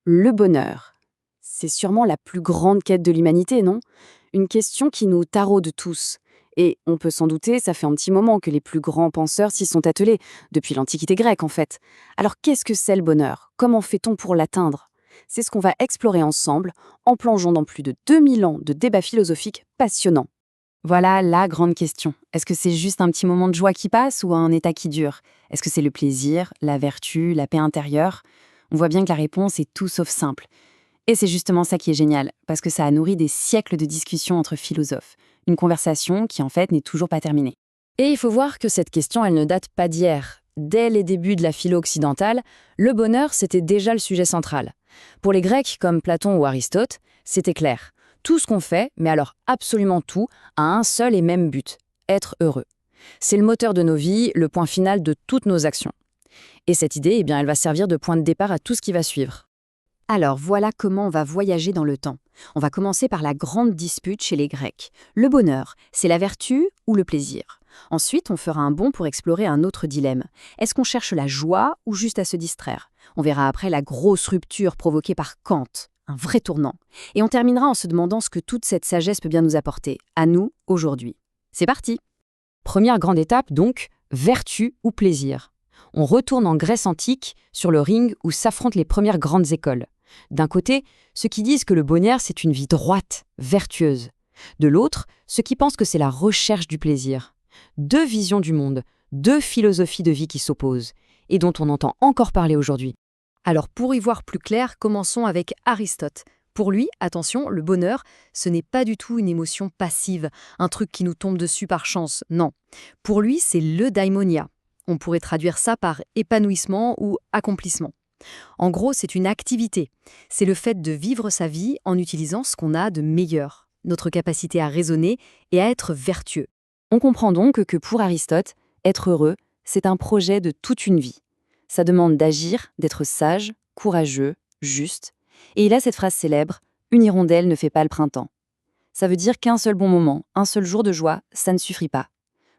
Le bonheur. C'est sûrement la plus grande quête de l'humanité, non? Une question qui nous taraude tous. Et on peut s'en douter, ça fait un petit moment que les plus grands penseurs s'y sont attelés, depuis l'Antiquité grecque en fait. Alors qu'est-ce que c'est le bonheur? Comment fait-on pour l'atteindre? C'est ce qu'on va explorer ensemble, en plongeant dans plus de 2000 ans de débats philosophiques passionnants. Voilà la grande question. Est-ce que c'est juste un petit moment de joie qui passe ou un état qui dure? Est-ce que c'est le plaisir, la vertu, la paix intérieure? On voit bien que la réponse est tout sauf simple. Et c'est justement ça qui est génial, parce que ça a nourri des siècles de discussions entre philosophes. Une conversation qui, en fait, n'est toujours pas terminée. Et il faut voir que cette question, elle ne date pas d'hier. Dès les débuts de la philo occidentale, le bonheur, c'était déjà le sujet central. Pour les Grecs, comme Platon ou Aristote, c'était clair. Tout ce qu'on fait, mais alors absolument tout, a un seul et même but, être heureux. C'est le moteur de nos vies, le point final de toutes nos actions. Et cette idée, eh bien, elle va servir de point de départ à tout ce qui va suivre. Alors voilà comment on va voyager dans le temps. On va commencer par la grande dispute chez les Grecs. Le bonheur, c'est la vertu ou le plaisir? Ensuite, on fera un bond pour explorer un autre dilemme. Est-ce qu'on cherche la joie ou juste à se distraire? On verra après la grosse rupture provoquée par Kant, un vrai tournant. Et on terminera en se demandant ce que toute cette sagesse peut bien nous apporter, à nous, aujourd'hui. C'est parti! Première grande étape donc, vertu ou plaisir. On retourne en Grèce antique, sur le ring où s'affrontent les premières grandes écoles. D'un côté, ceux qui disent que le bonheur, c'est une vie droite, vertueuse. De l'autre, ceux qui pensent que c'est la recherche du plaisir. Deux visions du monde, deux philosophies de vie qui s'opposent, et dont on entend encore parler aujourd'hui. Alors pour y voir plus clair, commençons avec Aristote. Pour lui, attention, le bonheur, ce n'est pas du tout une émotion passive, un truc qui nous tombe dessus par chance, non. Pour lui, c'est le daimonia. On pourrait traduire ça par épanouissement ou accomplissement. En gros, c'est une activité. C'est le fait de vivre sa vie en utilisant ce qu'on a de meilleur, notre capacité à raisonner et à être vertueux. On comprend donc que pour Aristote, être heureux, c'est un projet de toute une vie. Ça demande d'agir, d'être sage, courageux, juste. Et il a cette phrase célèbre, « Une hirondelle ne fait pas le printemps ». Ça veut dire qu'un seul bon moment, un seul jour de joie, ça ne suffit pas.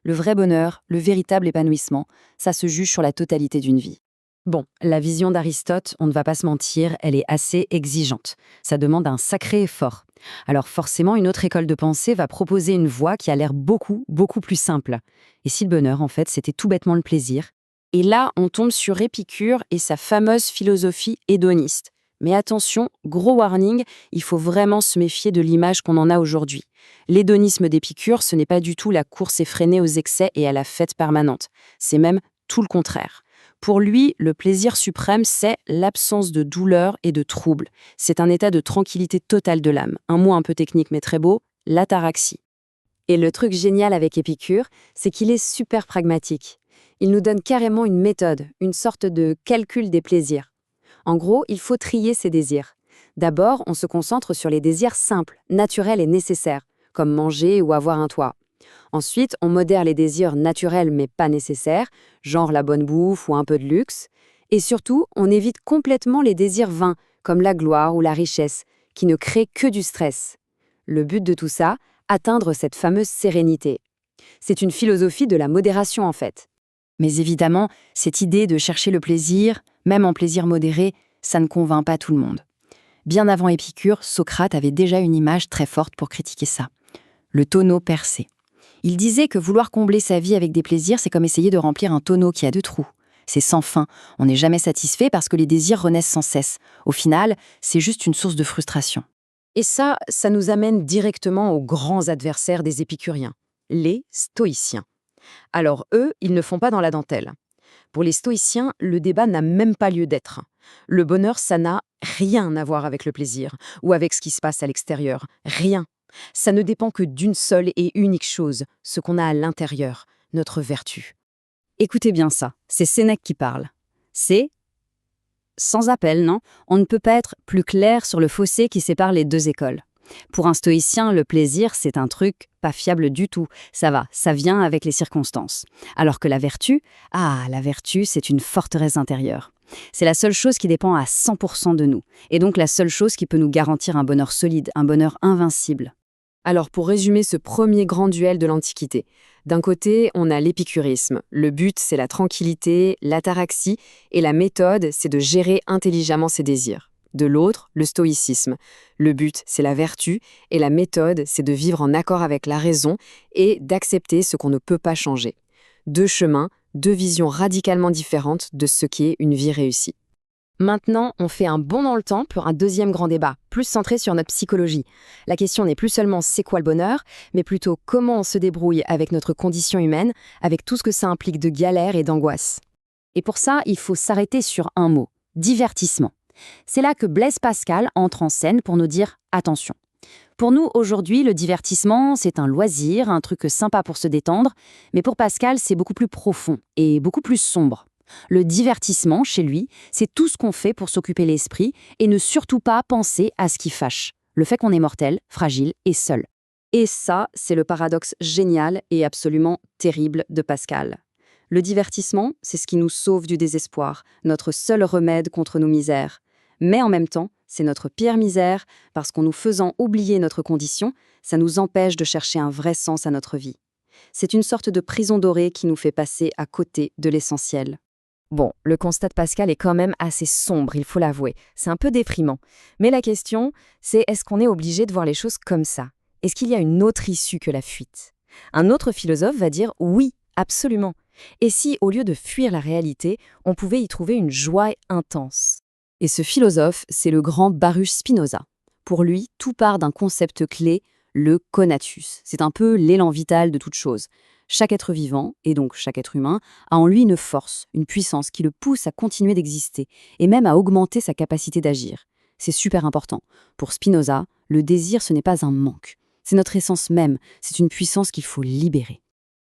Le vrai bonheur, le véritable épanouissement, ça se juge sur la totalité d'une vie. Bon, la vision d'Aristote, on ne va pas se mentir, elle est assez exigeante. Ça demande un sacré effort. Alors forcément, une autre école de pensée va proposer une voie qui a l'air beaucoup plus simple. Et si le bonheur, en fait, c'était tout bêtement le plaisir? Et là, on tombe sur Épicure et sa fameuse philosophie hédoniste. Mais attention, gros warning, il faut vraiment se méfier de l'image qu'on en a aujourd'hui. L'hédonisme d'Épicure, ce n'est pas du tout la course effrénée aux excès et à la fête permanente. C'est même tout le contraire. Pour lui, le plaisir suprême, c'est l'absence de douleur et de trouble. C'est un état de tranquillité totale de l'âme. Un mot un peu technique mais très beau, l'ataraxie. Et le truc génial avec Épicure, c'est qu'il est super pragmatique. Il nous donne carrément une méthode, une sorte de calcul des plaisirs. En gros, il faut trier ses désirs. D'abord, on se concentre sur les désirs simples, naturels et nécessaires, comme manger ou avoir un toit. Ensuite, on modère les désirs naturels mais pas nécessaires, genre la bonne bouffe ou un peu de luxe. Et surtout, on évite complètement les désirs vains, comme la gloire ou la richesse, qui ne créent que du stress. Le but de tout ça, atteindre cette fameuse sérénité. C'est une philosophie de la modération en fait. Mais évidemment, cette idée de chercher le plaisir, même en plaisir modéré, ça ne convainc pas tout le monde. Bien avant Épicure, Socrate avait déjà une image très forte pour critiquer ça. Le tonneau percé. Il disait que vouloir combler sa vie avec des plaisirs, c'est comme essayer de remplir un tonneau qui a 2 trous. C'est sans fin, on n'est jamais satisfait parce que les désirs renaissent sans cesse. Au final, c'est juste une source de frustration. Et ça nous amène directement aux grands adversaires des épicuriens, les stoïciens. Alors eux, ils ne font pas dans la dentelle. Pour les stoïciens, le débat n'a même pas lieu d'être. Le bonheur, ça n'a rien à voir avec le plaisir ou avec ce qui se passe à l'extérieur. Rien. Ça ne dépend que d'une seule et unique chose, ce qu'on a à l'intérieur, notre vertu. Écoutez bien ça, c'est Sénèque qui parle. C'est sans appel, non? On ne peut pas être plus clair sur le fossé qui sépare les deux écoles. Pour un stoïcien, le plaisir, c'est un truc pas fiable du tout. Ça va, ça vient avec les circonstances. Alors que la vertu, la vertu, c'est une forteresse intérieure. C'est la seule chose qui dépend à 100% de nous. Et donc la seule chose qui peut nous garantir un bonheur solide, un bonheur invincible. Alors pour résumer ce premier grand duel de l'Antiquité, d'un côté, on a l'épicurisme. Le but, c'est la tranquillité, l'ataraxie, et la méthode, c'est de gérer intelligemment ses désirs. De l'autre, le stoïcisme. Le but, c'est la vertu, et la méthode, c'est de vivre en accord avec la raison et d'accepter ce qu'on ne peut pas changer. Deux chemins, deux visions radicalement différentes de ce qu'est une vie réussie. Maintenant, on fait un bond dans le temps pour un deuxième grand débat, plus centré sur notre psychologie. La question n'est plus seulement c'est quoi le bonheur, mais plutôt comment on se débrouille avec notre condition humaine, avec tout ce que ça implique de galères et d'angoisse. Et pour ça, il faut s'arrêter sur un mot, divertissement. C'est là que Blaise Pascal entre en scène pour nous dire « attention ». Pour nous, aujourd'hui, le divertissement, c'est un loisir, un truc sympa pour se détendre, mais pour Pascal, c'est beaucoup plus profond et beaucoup plus sombre. Le divertissement, chez lui, c'est tout ce qu'on fait pour s'occuper l'esprit et ne surtout pas penser à ce qui fâche, le fait qu'on est mortel, fragile et seul. Et ça, c'est le paradoxe génial et absolument terrible de Pascal. Le divertissement, c'est ce qui nous sauve du désespoir, notre seul remède contre nos misères. Mais en même temps, c'est notre pire misère, parce qu'en nous faisant oublier notre condition, ça nous empêche de chercher un vrai sens à notre vie. C'est une sorte de prison dorée qui nous fait passer à côté de l'essentiel. Bon, le constat de Pascal est quand même assez sombre, il faut l'avouer. C'est un peu déprimant. Mais la question, c'est est-ce qu'on est obligé de voir les choses comme ça? Est-ce qu'il y a une autre issue que la fuite? Un autre philosophe va dire oui, absolument. Et si, au lieu de fuir la réalité, on pouvait y trouver une joie intense? Et ce philosophe, c'est le grand Baruch Spinoza. Pour lui, tout part d'un concept clé, le conatus. C'est un peu l'élan vital de toute chose. Chaque être vivant, et donc chaque être humain, a en lui une force, une puissance qui le pousse à continuer d'exister, et même à augmenter sa capacité d'agir. C'est super important. Pour Spinoza, le désir, ce n'est pas un manque. C'est notre essence même, c'est une puissance qu'il faut libérer.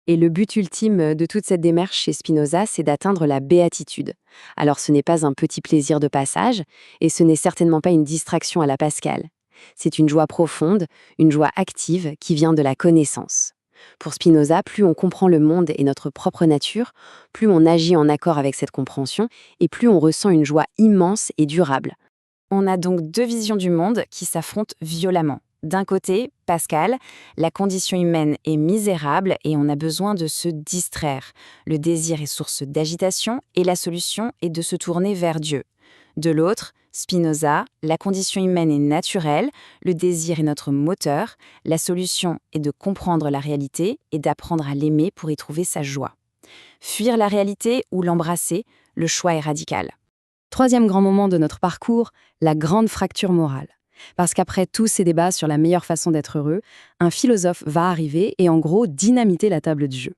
Et le but ultime de toute cette démarche chez Spinoza, c'est d'atteindre la béatitude. Alors ce n'est pas un petit plaisir de passage, et ce n'est certainement pas une distraction à la Pascal. C'est une joie profonde, une joie active qui vient de la connaissance. Pour Spinoza, plus on comprend le monde et notre propre nature, plus on agit en accord avec cette compréhension, et plus on ressent une joie immense et durable. On a donc deux visions du monde qui s'affrontent violemment. D'un côté, Pascal, la condition humaine est misérable et on a besoin de se distraire. Le désir est source d'agitation et la solution est de se tourner vers Dieu. De l'autre, Spinoza, la condition humaine est naturelle, le désir est notre moteur, la solution est de comprendre la réalité et d'apprendre à l'aimer pour y trouver sa joie. Fuir la réalité ou l'embrasser, le choix est radical. Troisième grand moment de notre parcours, la grande fracture morale. Parce qu'après tous ces débats sur la meilleure façon d'être heureux, un philosophe va arriver et en gros dynamiter la table du jeu.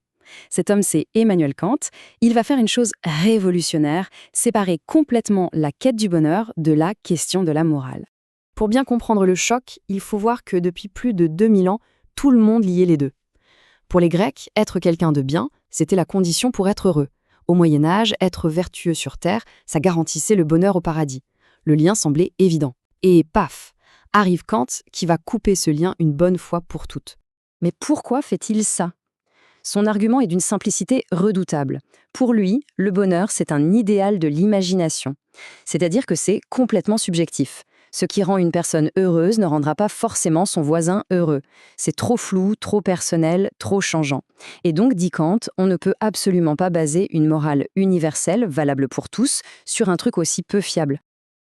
Cet homme, c'est Emmanuel Kant. Il va faire une chose révolutionnaire, séparer complètement la quête du bonheur de la question de la morale. Pour bien comprendre le choc, il faut voir que depuis plus de 2000 ans, tout le monde liait les deux. Pour les Grecs, être quelqu'un de bien, c'était la condition pour être heureux. Au Moyen-Âge, être vertueux sur terre, ça garantissait le bonheur au paradis. Le lien semblait évident. Et paf, arrive Kant qui va couper ce lien une bonne fois pour toutes. Mais pourquoi fait-il ça ? Son argument est d'une simplicité redoutable. Pour lui, le bonheur, c'est un idéal de l'imagination. C'est-à-dire que c'est complètement subjectif. Ce qui rend une personne heureuse ne rendra pas forcément son voisin heureux. C'est trop flou, trop personnel, trop changeant. Et donc, dit Kant, on ne peut absolument pas baser une morale universelle, valable pour tous, sur un truc aussi peu fiable.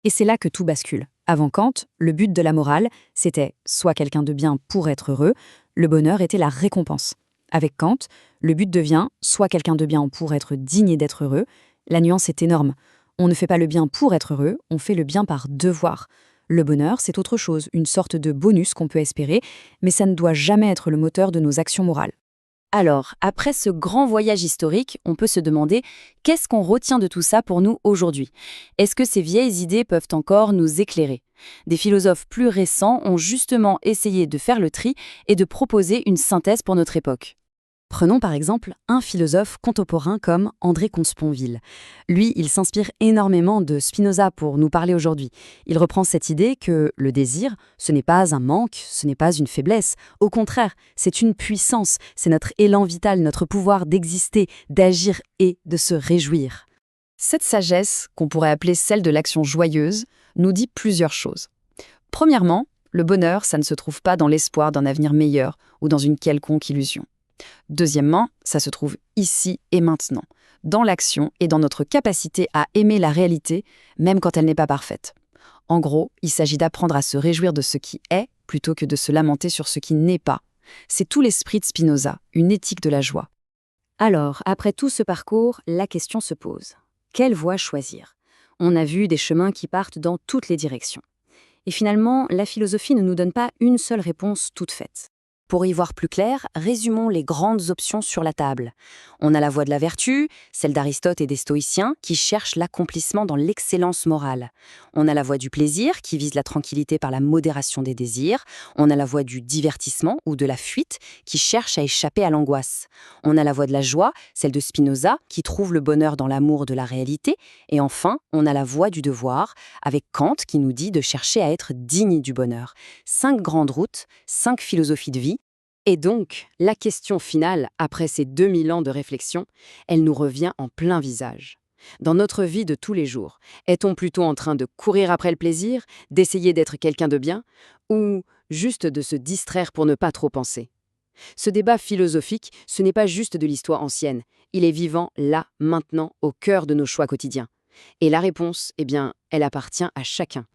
Et c'est là que tout bascule. Avant Kant, le but de la morale, c'était soit quelqu'un de bien pour être heureux, le bonheur était la récompense. Avec Kant, le but devient soit quelqu'un de bien pour être digne d'être heureux. La nuance est énorme. On ne fait pas le bien pour être heureux, on fait le bien par devoir. Le bonheur, c'est autre chose, une sorte de bonus qu'on peut espérer, mais ça ne doit jamais être le moteur de nos actions morales. Alors, après ce grand voyage historique, on peut se demander qu'est-ce qu'on retient de tout ça pour nous aujourd'hui ? Est-ce que ces vieilles idées peuvent encore nous éclairer ? Des philosophes plus récents ont justement essayé de faire le tri et de proposer une synthèse pour notre époque. Prenons par exemple un philosophe contemporain comme André Comte-Sponville. Lui, il s'inspire énormément de Spinoza pour nous parler aujourd'hui. Il reprend cette idée que le désir, ce n'est pas un manque, ce n'est pas une faiblesse. Au contraire, c'est une puissance, c'est notre élan vital, notre pouvoir d'exister, d'agir et de se réjouir. Cette sagesse, qu'on pourrait appeler celle de l'action joyeuse, nous dit plusieurs choses. Premièrement, le bonheur, ça ne se trouve pas dans l'espoir d'un avenir meilleur ou dans une quelconque illusion. Deuxièmement, ça se trouve ici et maintenant, dans l'action et dans notre capacité à aimer la réalité, même quand elle n'est pas parfaite. En gros, il s'agit d'apprendre à se réjouir de ce qui est plutôt que de se lamenter sur ce qui n'est pas. C'est tout l'esprit de Spinoza, une éthique de la joie. Alors, après tout ce parcours, la question se pose. Quelle voie choisir? On a vu des chemins qui partent dans toutes les directions. Et finalement, la philosophie ne nous donne pas une seule réponse toute faite. Pour y voir plus clair, résumons les grandes options sur la table. On a la voie de la vertu, celle d'Aristote et des stoïciens, qui cherchent l'accomplissement dans l'excellence morale. On a la voie du plaisir, qui vise la tranquillité par la modération des désirs. On a la voie du divertissement ou de la fuite, qui cherche à échapper à l'angoisse. On a la voie de la joie, celle de Spinoza, qui trouve le bonheur dans l'amour de la réalité. Et enfin, on a la voie du devoir, avec Kant qui nous dit de chercher à être digne du bonheur. 5 grandes routes, 5 philosophies de vie. Et donc, la question finale, après ces 2000 ans de réflexion, elle nous revient en plein visage. Dans notre vie de tous les jours, est-on plutôt en train de courir après le plaisir, d'essayer d'être quelqu'un de bien, ou juste de se distraire pour ne pas trop penser? Ce débat philosophique, ce n'est pas juste de l'histoire ancienne, il est vivant là, maintenant, au cœur de nos choix quotidiens. Et la réponse, eh bien, elle appartient à chacun.